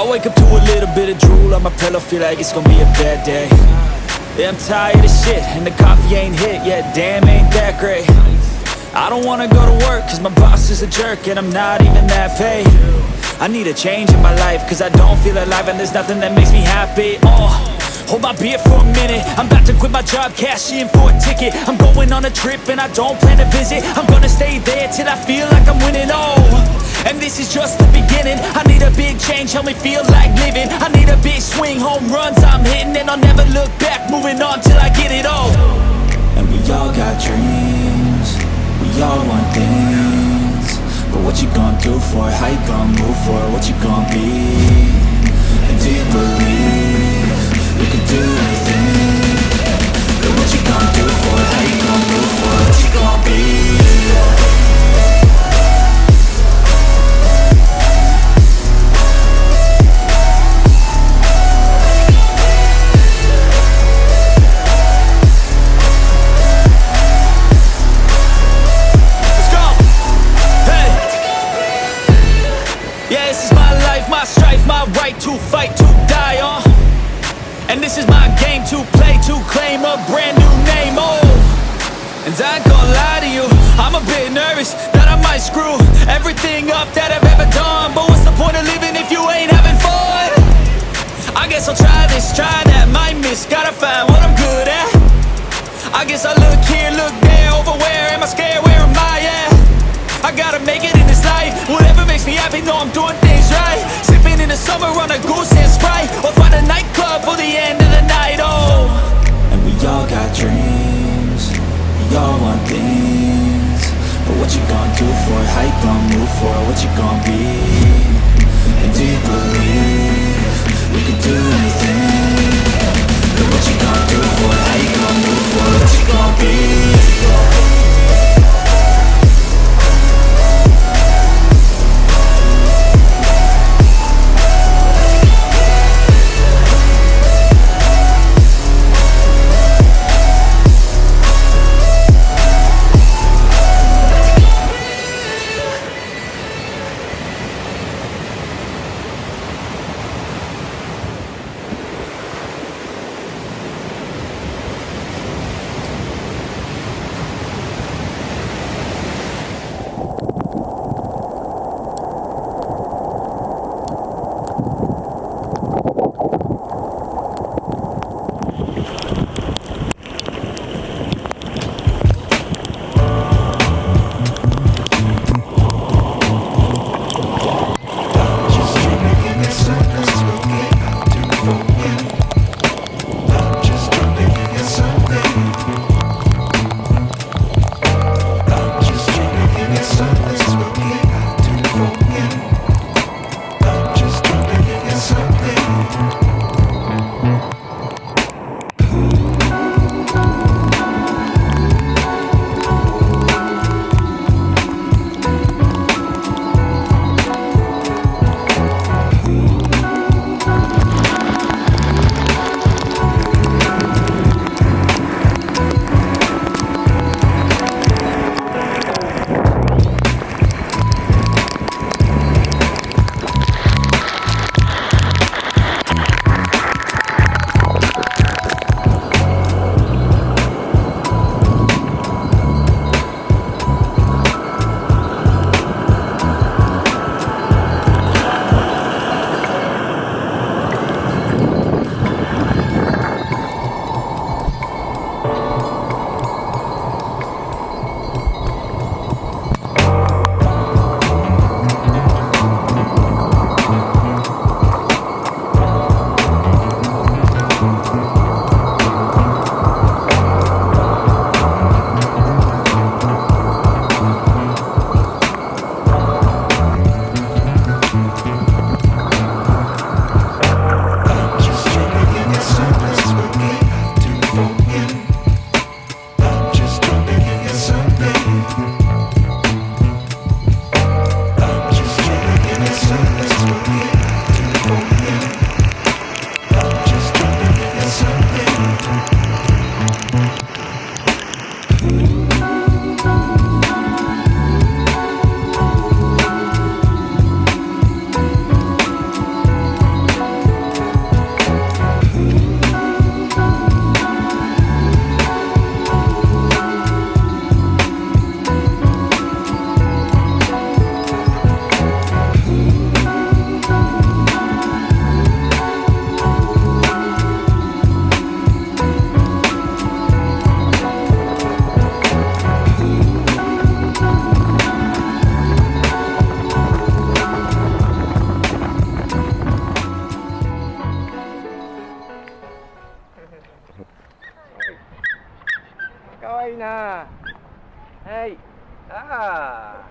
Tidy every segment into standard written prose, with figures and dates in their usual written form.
I wake up to a little bit of drool on my pillow, feel like it's gonna be a bad day. Yeah, I'm tired of shit, and the coffee ain't hit yet, damn, ain't that great. I don't wanna go to work, cause my boss is a jerk, and I'm not even that paid. I need a change in my life, cause I don't feel alive, and there's nothing that makes me happy. Hold my beer for a minute, I'm about to quit my job, cash in for a ticket. I'm going on a trip, and I don't plan to visit. I'm gonna stay there till I feel like I'm winning, and this is just the beginning. I need a big change, help me feel like living. I need a big swing, home runs I'm hitting, and I'll never look back, moving on till I get it all. And we all got dreams, we all want things, but what you gonna do for it? How you gonna move for it? What you gonna be? And do you believe you can do anything? But what you gonna do for it? How you gonna move for it? What you gonna be? My strife, my right to fight, to die on. And this is my game to play, to claim a brand new name, And I ain't gonna lie to you, I'm a bit nervous that I might screw everything up that I've ever done. But what's the point of living if you ain't having fun? I guess I'll try this, try that, might miss, gotta find what I'm good at. I guess I look here, look there, over where am I scared, where am I at? I gotta make it in this life, whatever makes me happy, know I'm doing things right. Sipping in the summer on a goose and Sprite, or find a nightclub for the end of the night, And we all got dreams, we all want things, but what you gonna do for it? How you gonna move for it? What you gonna be? And do you believe we can do anything? But what you gonna do for it? How you gonna move for it? What you gonna be? な。はい。ああ。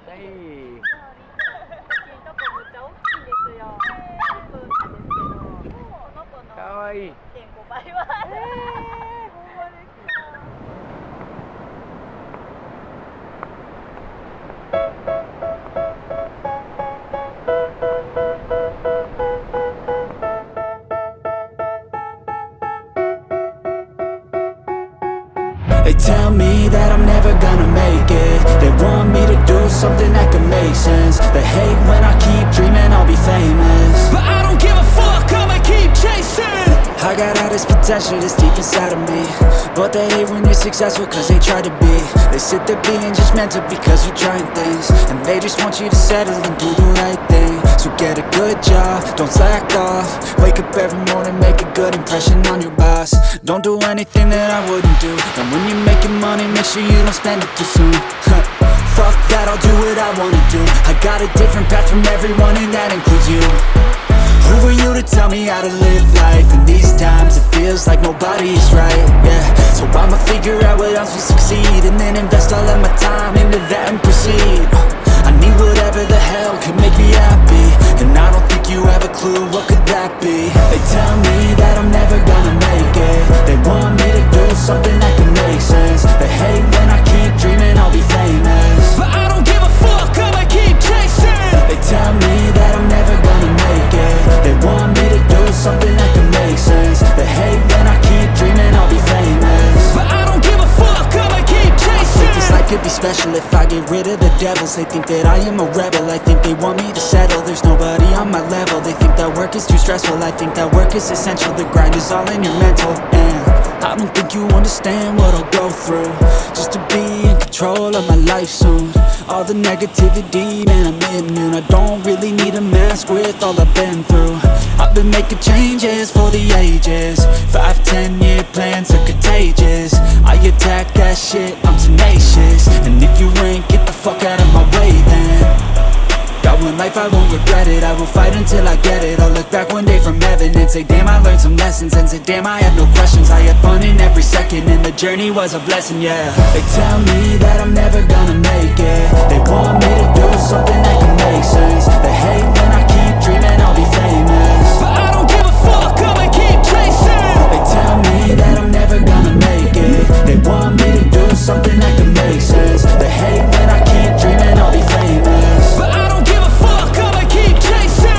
はい。かわいい。1.5倍は。ほんまですか。They tell me that I'm never gonna make it. They want me to do something that could make sense. They hate when I keep dreaming I'll be famous, but I don't give a fuck, I'ma keep chasing. I got all this potential that's deep inside of me, but they hate when you're successful cause they try to be. They sit there being judgmental because you're trying things, and they just want you to settle and do the right thing. So get a good job, don't slack off. Wake up every morning, make a good impression on your boss. Don't do anything that I wouldn't do, and when you're making money, make sure you don't spend it too soon. Fuck that, I'll do what I wanna do. I got a different path from everyone, and that includes you. Who are you to tell me how to live life? In these times it feels like nobody is right, yeah. So I'ma figure out what else will succeed, and then invest all of my time into that and proceed. I need whatever the hell could make me happy, and I don't think you have a clue what could that be. They tell me that I'm never gonna make it. They want me to do something that can make sense. They hate when I keep dreaming I'll be famous, but I don't give a fuck, I'ma keep chasing. They tell me that I'm never gonna make it. They want me to do something that can make sense. They hate when I keep dreaming I'll be famous, but I don't give a fuck, I'ma keep chasing. I think this life could be special if I get rid of the devils. They think that I am a rebel, I think they want me to settle. There's nobody on my level. They think that work is too stressful, I think that work is essential. The grind is all in your mental, and I don't think you understand what I'll go through just to be in control of my life soon. All the negativity, man, I'm immune. I don't really need a mask with all I've been through. I've been making changes for the ages. 5-10 year plans are contagious. I attack that shit, I'm tenacious. And if you ain't, get the fuck out of my way then. Got one life, I won't regret it. I will fight until I get it. I'll look back one day from heaven and say, damn, I learned some lessons. And say, damn, I had no questions. I had fun in every second, and the journey was a blessing, yeah. They tell me that I'm never gonna make it. They want me to do something that can make sense. They hate when I keep dreaming I'll be famous, but I don't give a fuck, I'ma keep chasing. They tell me that I'm never gonna make it. They want me to do something that can make sense. They hate when I keep dreaming I'll be famous, but I don't give a fuck, I'ma keep chasing.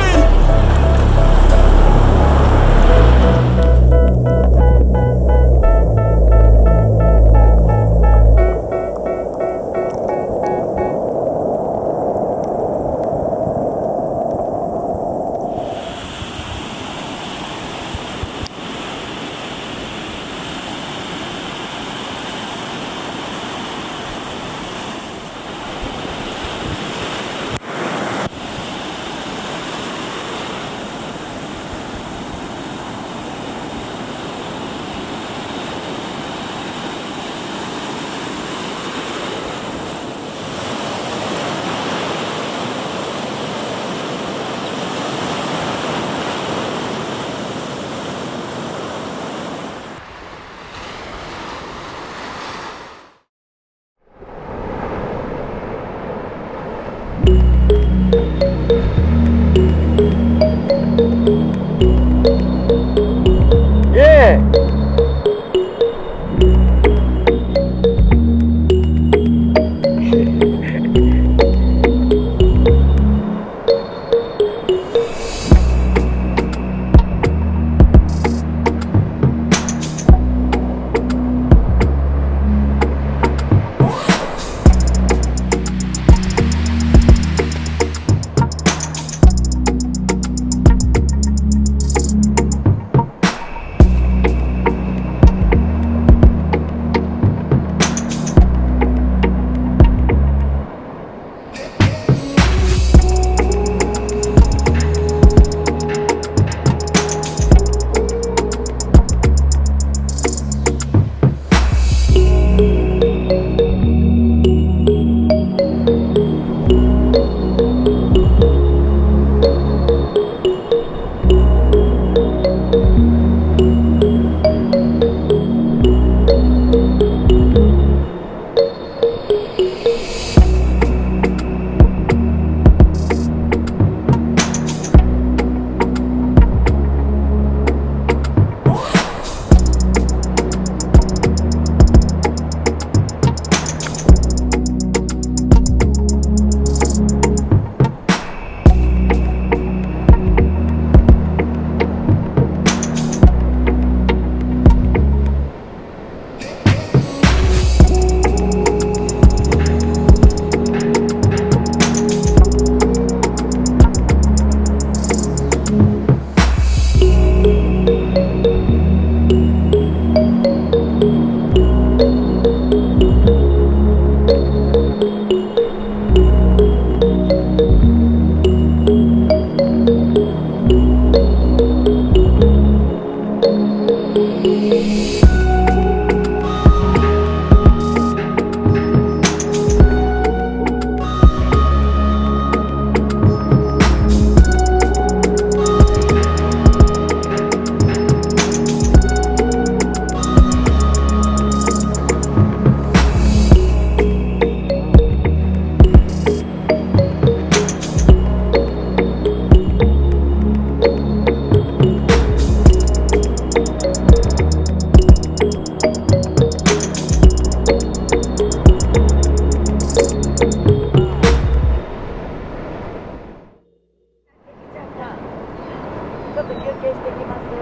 い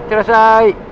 ってらっしゃい。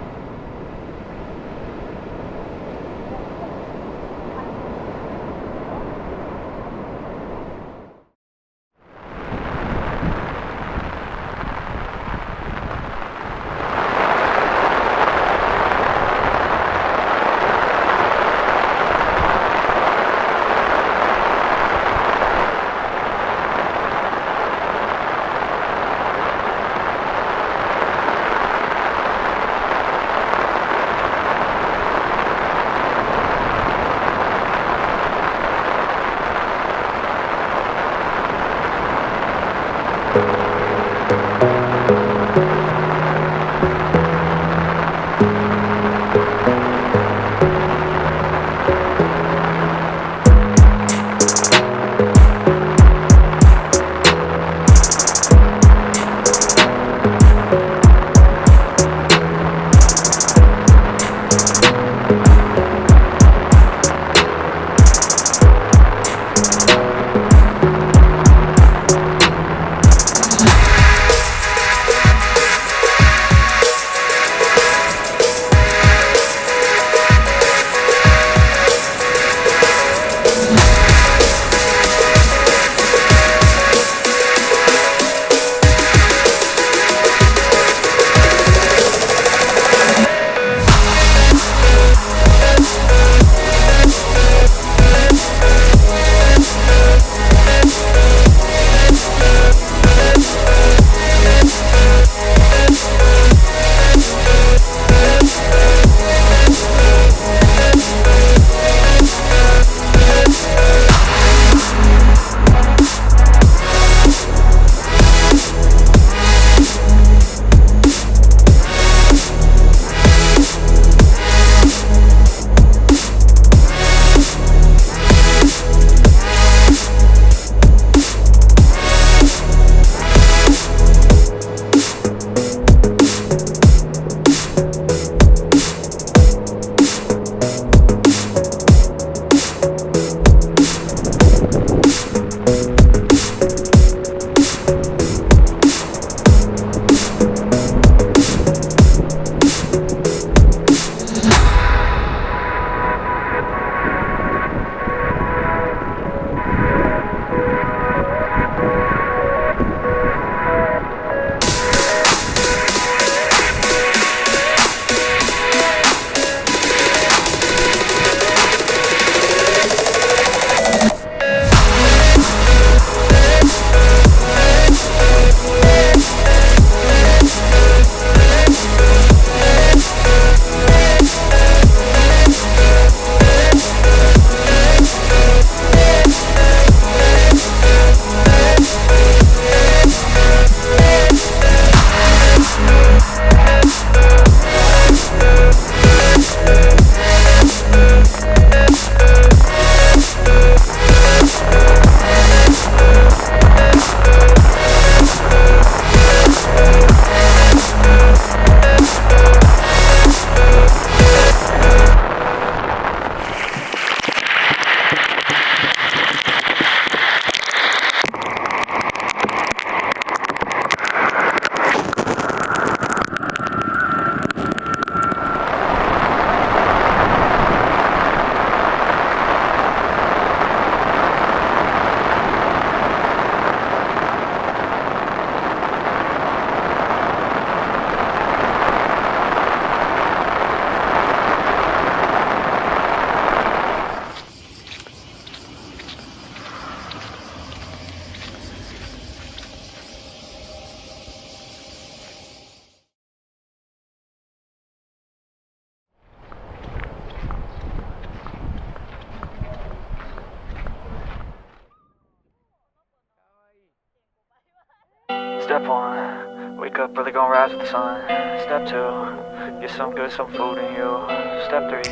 Step 1, wake up early, gonna rise with the sun. Step 2, get some good, some food in you. Step 3,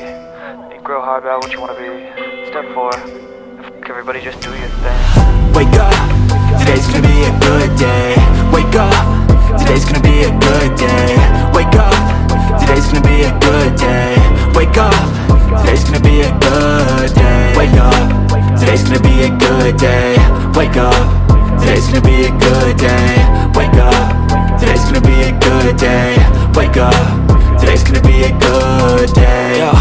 think real hard about what you wanna be. Step 4, everybody just do your thing. Wake up, today's gonna be a good day. Wake up, today's gonna be a good day. Wake up, today's gonna be a good day. Wake up, today's gonna be a good day. Wake up, today's gonna be a good day. Wake up, today's gonna be a good day. Wake up, today's gonna be a good day. Wake up, today's gonna be a good day. Yo,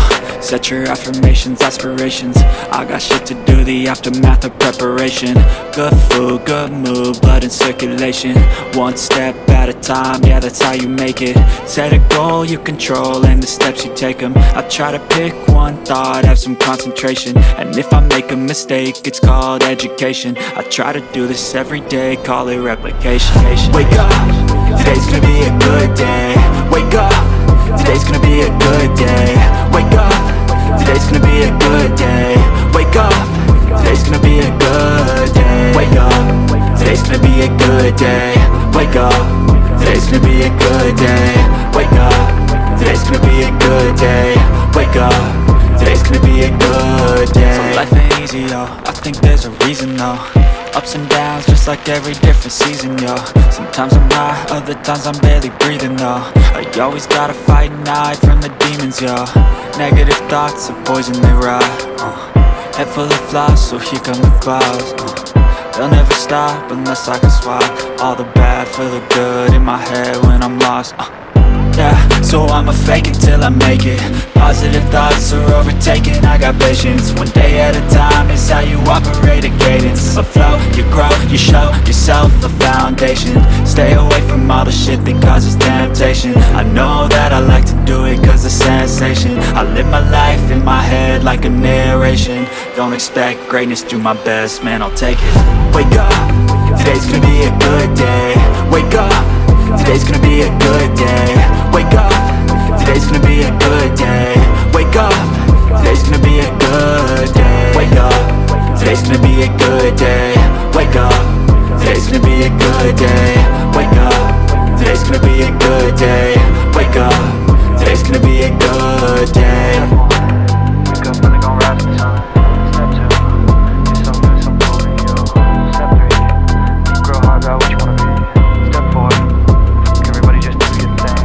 set your affirmations, aspirations. I got shit to do, the aftermath of preparation. Good food, good mood, blood in circulation. One step at a time, yeah, that's how you make it. Set a goal you control and the steps you take them. I try to pick one thought, have some concentration. And if I make a mistake, it's called education. I try to do this every day, call it replication. Wake up, today's gonna be a good day. Wake up, today's gonna be a good day. Wake up, today's gonna be a good day. Wake up, today's gonna be a good day. Wake up, today's gonna be a good day. Wake up, today's gonna be a good day. Wake up, today's gonna be a good day. Wake up, today's gonna be a good day. So life ain't easy, yo, I think there's a reason though. Ups and downs, just like every different season, yo. Sometimes I'm high, other times I'm barely breathing, though. I always gotta fight and hide from the demons, yo. Negative thoughts are poison, they rot. Head full of flies, so here come the clouds. They'll never stop unless I can swap all the bad for the good in my head when I'm lost. Yeah, so I'ma fake it till I make it. Positive thoughts are overtaken, I got patience. One day at a time is how you operate a cadence. A flow, you grow, you show yourself a foundation. Stay away from all the shit that causes temptation. I know that I like to do it cause it's sensation. I live my life in my head like a narration. Don't expect greatness, do my best, man, I'll take it. Wake up, today's gonna be a good day. Wake up, today's gonna be a good day. Wake up, today's gonna be a good day. Wake up, today's gonna be a good day. Wake up, today's gonna be a good day. Wake up, today's gonna be a good day. Wake up, today's gonna be a good day. Wake up, today's gonna be a good day. Wake up and they gon' rise to time. Step 2, get some good, some cool in you. Step 3, grow hard about what you wanna be. Step 4, everybody just do your thing.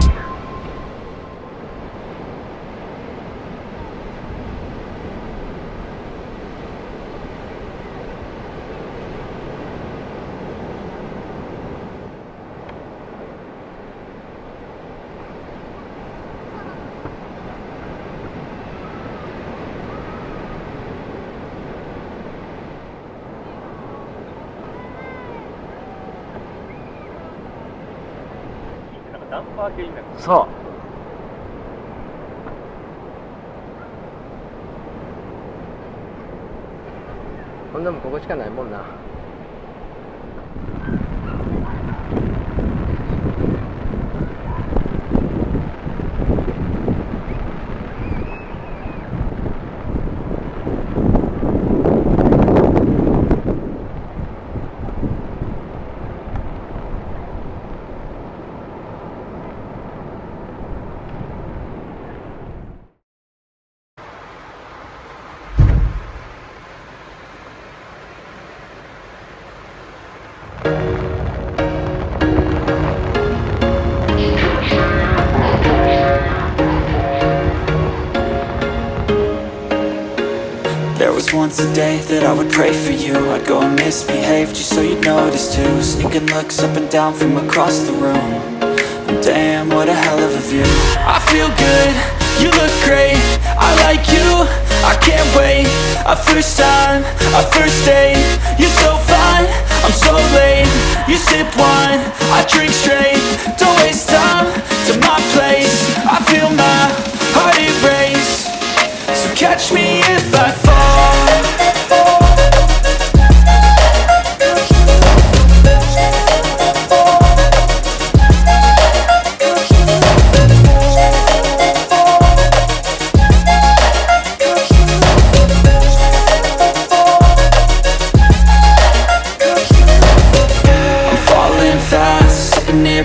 そうこんなもんここしかないもんな。There was once a day that I would pray for you. I'd go and misbehave just so you'd notice too. Sneaking looks up and down from across the room. And damn, what a hell of a view. I feel good, you look great, I like you, I can't wait. A first time, a first date. You're so fine, I'm so late. You sip wine, I drink straight. Don't waste time to my place. I feel my heart erase. So catch me if I fall.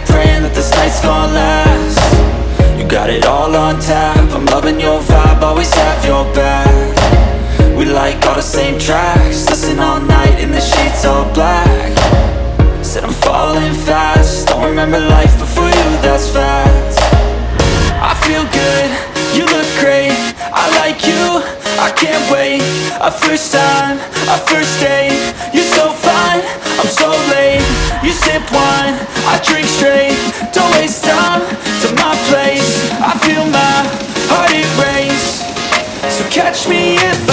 Praying that this night's gonna last. You got it all on tap, I'm loving your vibe, always have your back. We like all the same tracks, listen all night in the sheets all black. Said I'm falling fast, don't remember life before you, that's fact. I feel good, you look great, I like you, I can't wait. A first time, a first date, you're so fine, I'm so late. You sip wine, I drink straight, don't waste time to my place. I feel my heart erase, so catch me if